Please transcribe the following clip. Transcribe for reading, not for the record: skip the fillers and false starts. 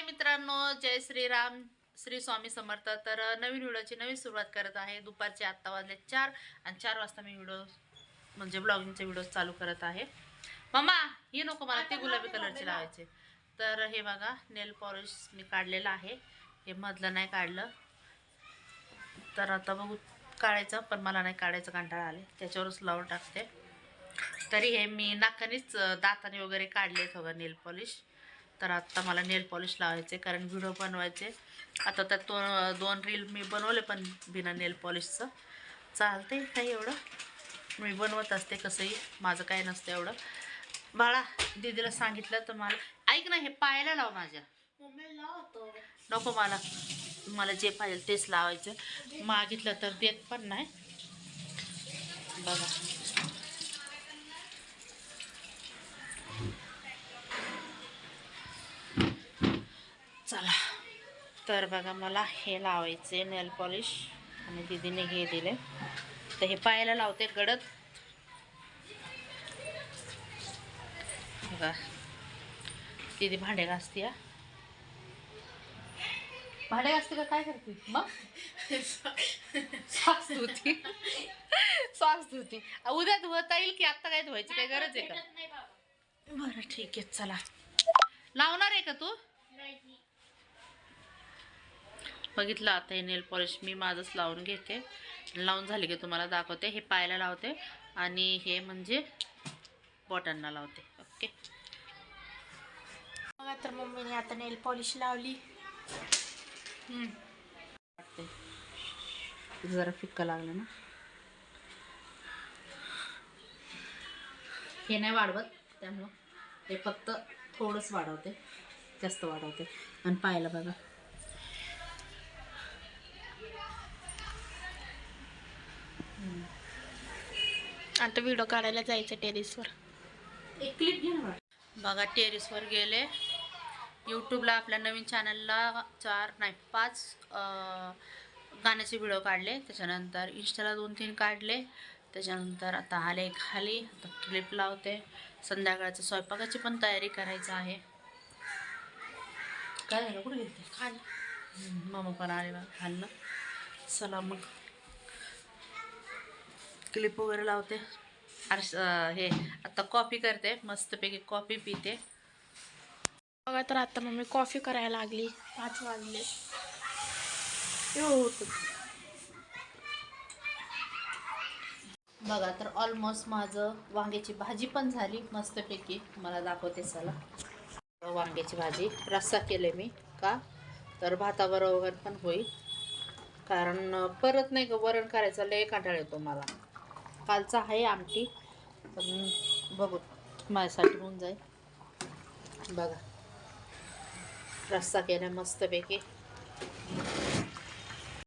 हाय मित्रांनो, जय श्रीराम, श्री स्वामी समर्थ. तर नवीन व्हिडिओची नवीन सुरुवात करत आहे. दुपारचे आत्ता वाजले 4 आणि 4 वाजता मी व्हिडिओ म्हणजे ब्लॉगिंगचे व्हिडिओ चालू करत आहे. मम्मा ही नको, मला ते गुलाबी कलरचे लावायचे. तर हे बघा, नेल पॉलिश मी काढलेलं आहे. हे मधलं नाही काढलं, तर आता बघू काढायचं, पण मला नाही काढायचं, कंटाळा आले, त्याच्यावरच लावून टाकते. तरी हे मी नाकानीच दाताने वगैरे काढले बघा नेल पॉलिश. तर आत्ता मला नेल पॉलिश लावायचे, कारण व्हिडिओ बनवायचे. आता त्यात दोन रील मी बनवले, पण बिना नेल पॉलिशचं चालते काही एवढं. मी बनवत असते, कसंही माझं काही नसतं एवढं. बाळा दीदीला सांगितलं तर मला ऐक ना, हे पायाला लाव माझ्या. नको, मला जे पाहिजे तेच लावायचं. मागितलं तर देत पण नाही बघा. चला, तर बघा मला हे लावायचे नेल पॉलिश, आणि दीदीने हे दिले. तर हे पायाला लावते गडद बघा. दीदी भांडे घासते. भांडे घासते का काय करते मग? सॉक्स धुती. सॉक्स धुती. उद्या धुवता येईल की आत्ता काय धुवायची काय गरज आहे का? बरं ठीक आहे, चला. लावणार आहे का तू? बघितलं, आता हे नेल पॉलिश मी माझंच लावून घेते. लावून झाले की तुम्हाला दाखवते. हे पायाला लावते आणि हे म्हणजे बॉटनला लावते. ओके. बघा, तर मम्मीने आता नेल पॉलिश लावली. जरा फिक्का लागलं ना. हे नाही वाढवत, त्यामुळं हे फक्त थोडंच वाढवते, जास्त वाढवते. आणि पायाला बघा. आता व्हिडिओ काढायला जायचं टेरेसवर. एक क्लिप घे ना बघा. टेरेसवर गेले. यूट्यूबला आपल्या नवीन चॅनलला 5 गाण्याचे व्हिडिओ काढले. त्याच्यानंतर इंस्टाला 2-3 काढले. त्याच्यानंतर आता आले खाली, आता क्लिप लावते. संध्याकाळच्या स्वयंपाकाची पण तयारी करायचं आहे. काय झालं, कुठे गेलते? खाली मामा पण आले बघा खाल्लं. चला मग क्लिप वगैरे लावते. हे आता कॉफी करते, मस्तपैकी कॉफी पिते. बघा, तर आता मम्मी कॉफी करायला लागली. 5 वाजले. बघा, तर ऑलमोस्ट माझं वांग्याची भाजी पण झाली मस्तपैकी. मला दाखवते चला. वांग्याची भाजी रस्सा केले मी, का तर भाताबरोबर पण होईल, कारण परत नाही का वरण करायचं, लय कंटाळा येतो मला. कालचा आहे आमटी, पण बघू माझ्यासाठी होऊन जाईल. बघा, रस्सा केला मस्तपैकी.